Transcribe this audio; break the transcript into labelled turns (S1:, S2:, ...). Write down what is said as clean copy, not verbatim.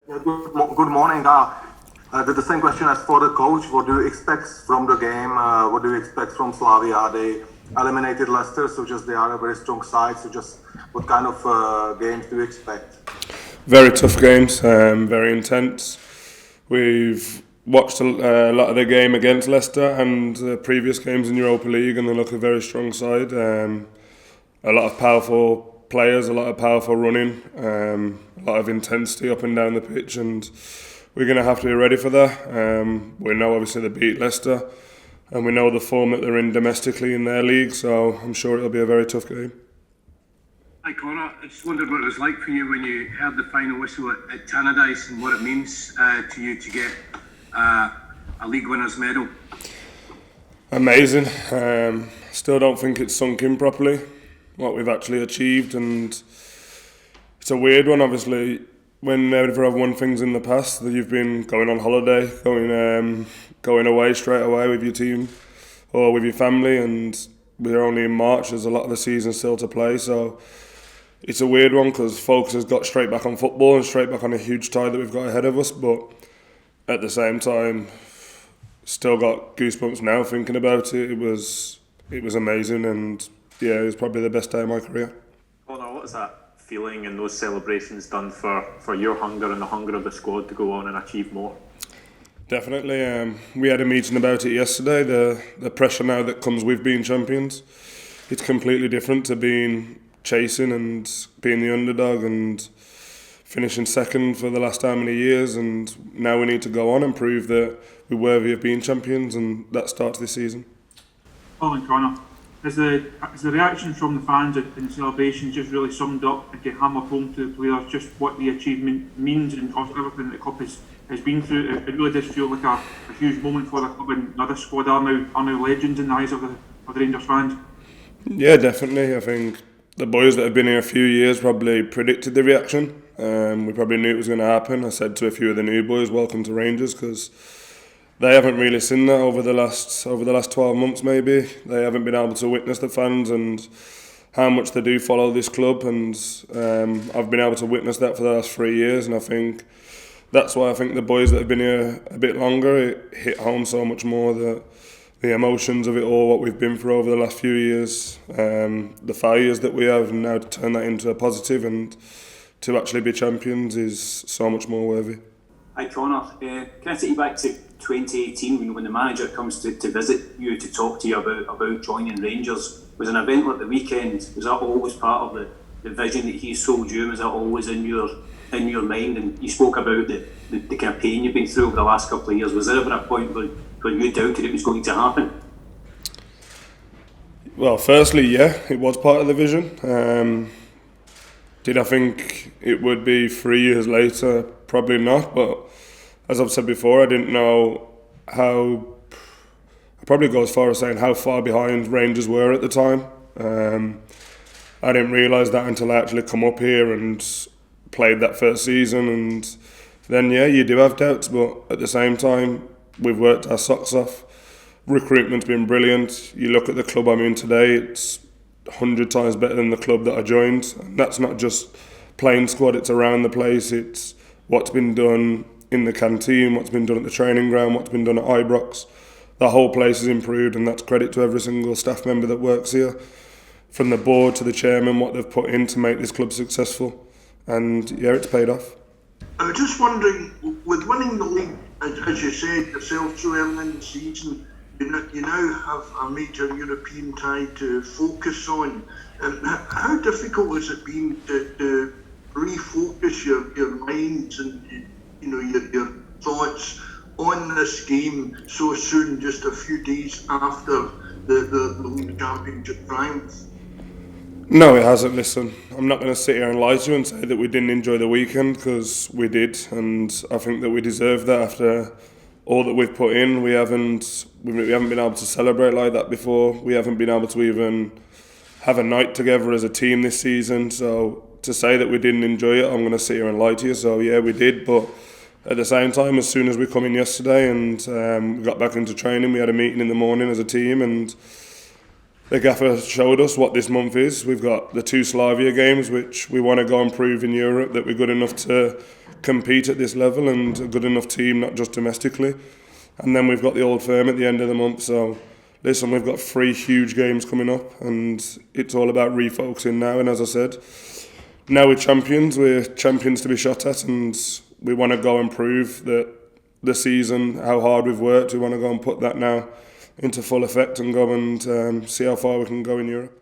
S1: Yeah, good morning. The same question as for the coach. What do you expect from the game? What do you expect from Slavia? They eliminated Leicester, so just they are a very strong side. So just what kind of games do you expect?
S2: Very tough games, very intense. We've watched a lot of the game against Leicester and the previous games in Europa League, and they look a very strong side. A lot of powerful players, a lot of powerful running, a lot of intensity up and down the pitch, and we're going to have to be ready for that. We know obviously they beat Leicester, and we know the form that they're in domestically in their league, so I'm sure it'll be a very tough game.
S3: Hi Connor, I just wondered what it was like for you when you heard the final whistle at Tannadice and what it means to you to get a league winner's medal.
S2: Amazing. Still don't think it's sunk in properly, what we've actually achieved, and it's a weird one obviously. Whenever I've won things in the past, that you've been going on holiday, going away straight away with your team or with your family, and we're only in March, there's a lot of the season still to play, so it's a weird one because focus has got straight back on football and straight back on a huge tie that we've got ahead of us, but at the same time, still got goosebumps now thinking about it. It was amazing, and yeah, it was probably the best day of my career.
S4: Connor, what has that feeling and those celebrations done for your hunger and the hunger of the squad to go on and achieve more?
S2: Definitely. We had a meeting about it yesterday. The pressure now that comes with being champions, it's completely different to being chasing and being the underdog and finishing second for the last how many years, and now we need to go on and prove that we're worthy of being champions, and that starts this season.
S5: Colin Connor, has the reaction from the fans in the celebrations just really summed up and can hammer home to the players just what the achievement means and also everything the club has been through? It really does feel like a huge moment for the club, and another squad are now legends in the eyes of the Rangers fans.
S2: Yeah, definitely. I think the boys that have been here a few years probably predicted the reaction. We probably knew it was going to happen. I said to a few of the new boys, welcome to Rangers, because they haven't really seen that over the last 12 months maybe. They haven't been able to witness the fans and how much they do follow this club, and I've been able to witness that for the last 3 years, and I think that's why I think the boys that have been here a bit longer, it hit home so much more, that the emotions of it all, what we've been through over the last few years, the failures that we have, and now to turn that into a positive and to actually be champions is so much more worthy.
S6: Hi Connor, can I take you back to 2018 when the manager comes to visit you to talk to you about joining Rangers? Was an event like the weekend, was that always part of the vision that he sold you? Was that always in your mind? And you spoke about the campaign you've been through over the last couple of years. Was there ever a point where you doubted it was going to happen?
S2: Well, firstly, yeah, it was part of the vision. Did I think it would be 3 years later? Probably not, but as I've said before, I didn't know how, I'd probably go as far as saying how far behind Rangers were at the time. I didn't realise that until I actually come up here and played that first season, and then yeah, you do have doubts, but at the same time, we've worked our socks off. Recruitment's been brilliant. You look at the club I'm in today, it's 100 times better than the club that I joined. And that's not just playing squad, it's around the place. It's what's been done in the canteen, what's been done at the training ground, what's been done at Ibrox. The whole place has improved, and that's credit to every single staff member that works here, from the board to the chairman, what they've put in to make this club successful. And yeah, it's paid off.
S7: I was just wondering, with winning the league, as you said yourself, so early in the season, you now have a major European tie to focus on. How difficult has it been to refocus your minds and your thoughts on this game so soon, just a few days after the league championship triumph?
S2: No, it hasn't. Listen, I'm not going to sit here and lie to you and say that we didn't enjoy the weekend, because we did, and I think that we deserve that after all that we've put in. We haven't been able to celebrate like that before. We haven't been able to even have a night together as a team this season. So to say that we didn't enjoy it, I'm going to sit here and lie to you. So yeah, we did, but at the same time, as soon as we come in yesterday and we got back into training, we had a meeting in the morning as a team, and the gaffer showed us what this month is. We've got the 2 Slavia games, which we want to go and prove in Europe that we're good enough to compete at this level and a good enough team, not just domestically. And then we've got the Old Firm at the end of the month. So listen, we've got 3 huge games coming up, and it's all about refocusing now. And as I said, now we're champions to be shot at, and we want to go and prove that the season, how hard we've worked, we want to go and put that now into full effect and go and see how far we can go in Europe.